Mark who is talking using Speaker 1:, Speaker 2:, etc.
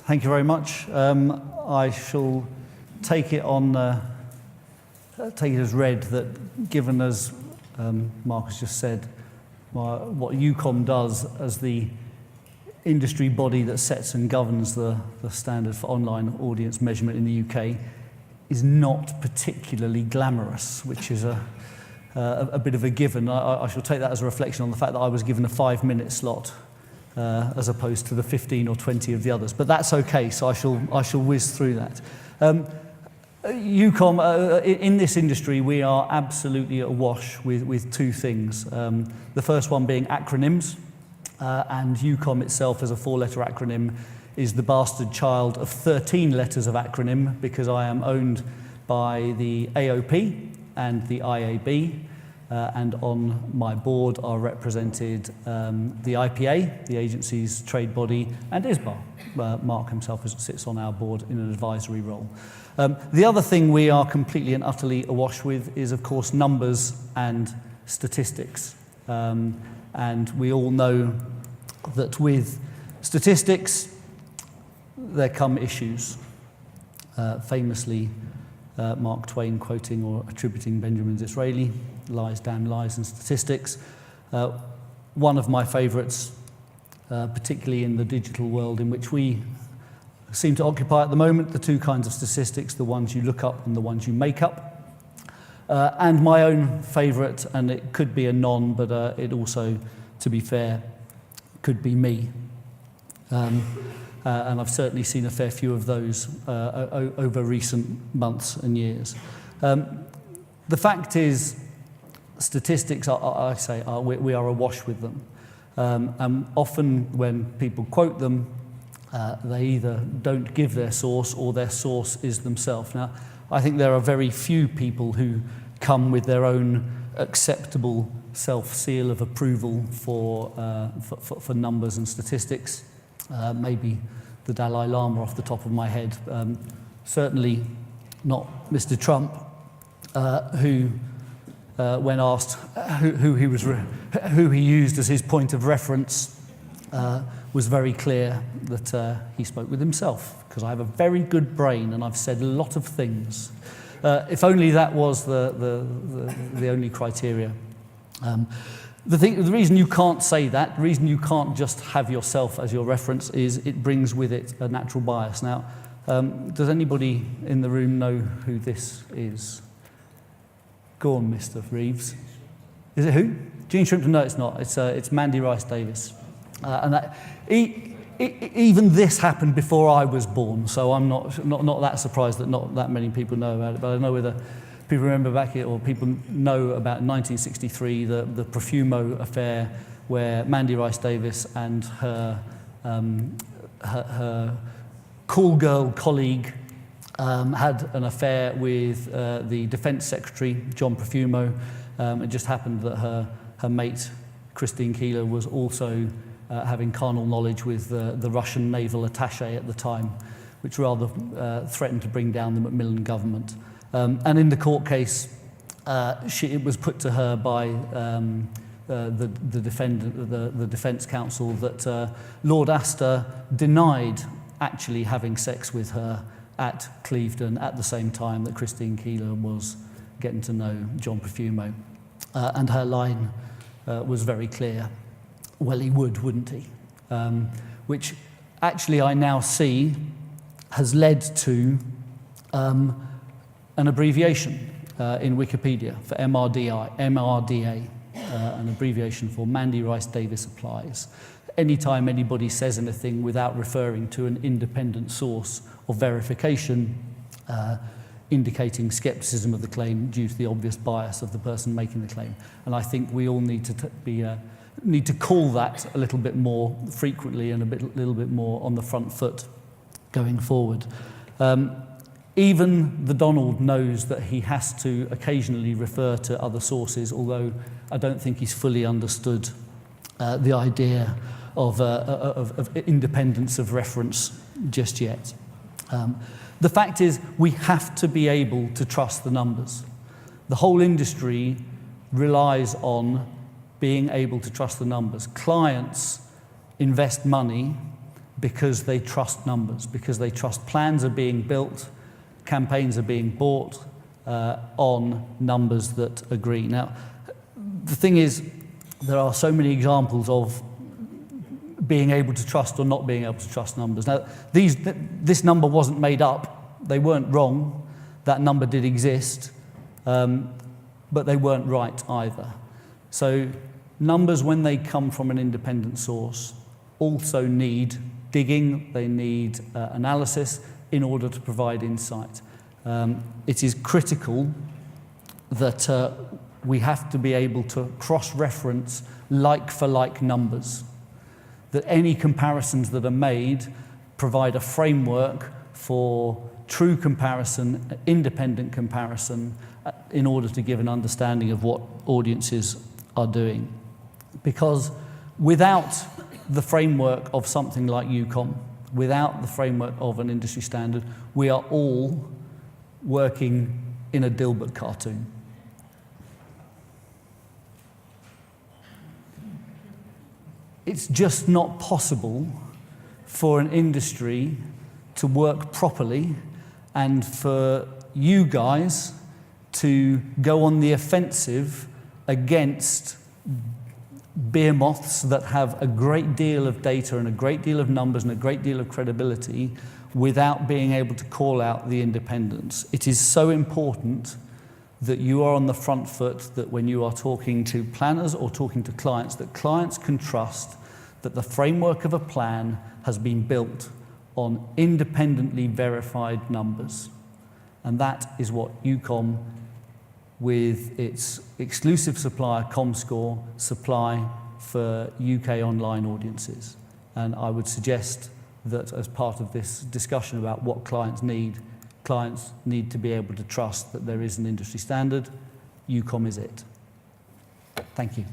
Speaker 1: Thank you very much. I shall take it as read that, given as Mark has just said, what UKOM does as the industry body that sets and governs the standard for online audience measurement in the UK is not particularly glamorous, which is a bit of a given. I shall take that as a reflection on the fact that I was given a 5-minute slot as opposed to the 15 or 20 of the others. But that's okay, so I shall whiz through that. UKOM, in this industry, we are absolutely awash with two things. The first one being acronyms, and UKOM itself as a 4-letter acronym is the bastard child of 13 letters of acronym, because I am owned by the AOP and the IAB, and on my board are represented the IPA, the agency's trade body, and ISBA. Mark himself sits on our board in an advisory role. The other thing we are completely and utterly awash with is, of course, numbers and statistics. And we all know that with statistics, there come issues. Famously, Mark Twain quoting or attributing Benjamin Disraeli, lies, damn lies and statistics. One of my favourites, particularly in the digital world in which we seem to occupy at the moment, the two kinds of statistics, the ones you look up and the ones you make up. And my own favourite, and it could be a non, but it also, to be fair, could be me. And I've certainly seen a fair few of those over recent months and years. The fact is, statistics, we are awash with them. And often when people quote them, they either don't give their source or their source is themselves. Now, I think there are very few people who come with their own acceptable self-seal of approval for numbers and statistics. Maybe the Dalai Lama off the top of my head. Certainly not Mr. Trump, who, when asked who he used as his point of reference, was very clear that he spoke with himself, because I have a very good brain and I've said a lot of things. If only that was the only criteria. The reason you can't say that, the reason you can't just have yourself as your reference, is it brings with it a natural bias. Now, does anybody in the room know who this is? Go on, Mr. Reeves. Is it who? Jean Shrimpton? No, it's not. It's Mandy Rice Davis. And even this happened before I was born, so I'm not that surprised that not that many people know about it. But I don't know whether people remember back here, or people know about 1963, the Profumo affair, where Mandy Rice Davis and her cool girl colleague had an affair with the Defence Secretary, John Profumo. It just happened that her mate, Christine Keeler, was also having carnal knowledge with the Russian naval attaché at the time, which rather threatened to bring down the Macmillan government. And in the court case, it was put to her by the defence counsel that Lord Astor denied actually having sex with her at Clevedon at the same time that Christine Keeler was getting to know John Profumo. And her line was very clear. Well, he would, wouldn't he? Which actually I now see has led to an abbreviation in Wikipedia for MRDA, an abbreviation for Mandy Rice Davis Applies. Anytime anybody says anything without referring to an independent source of verification, indicating skepticism of the claim due to the obvious bias of the person making the claim. And I think we all need to need to call that a little bit more frequently and a little bit more on the front foot going forward. Even the Donald knows that he has to occasionally refer to other sources, although I don't think he's fully understood the idea of independence of reference just yet. The fact is, we have to be able to trust the numbers. The whole industry relies on being able to trust the numbers. Clients invest money because they trust numbers, because they trust plans are being built, campaigns are being bought on numbers that agree. Now, the thing is, there are so many examples of being able to trust or not being able to trust numbers. Now, this number wasn't made up. They weren't wrong. That number did exist, but they weren't right either. So numbers, when they come from an independent source, also need digging, they need analysis in order to provide insight. It is critical that we have to be able to cross-reference like-for-like numbers, that any comparisons that are made provide a framework for true comparison, independent comparison, in order to give an understanding of what audiences are doing. Because without the framework of something like UKOM, without the framework of an industry standard, we are all working in a Dilbert cartoon. It's just not possible for an industry to work properly and for you guys to go on the offensive against behemoths that have a great deal of data and a great deal of numbers and a great deal of credibility without being able to call out the independents. It is so important that you are on the front foot, that when you are talking to planners or talking to clients, that clients can trust that the framework of a plan has been built on independently verified numbers. And that is what UKOM, with its exclusive supplier ComScore, supply for UK online audiences. And I would suggest that as part of this discussion about what clients need to be able to trust that there is an industry standard. UKOM is it. Thank you.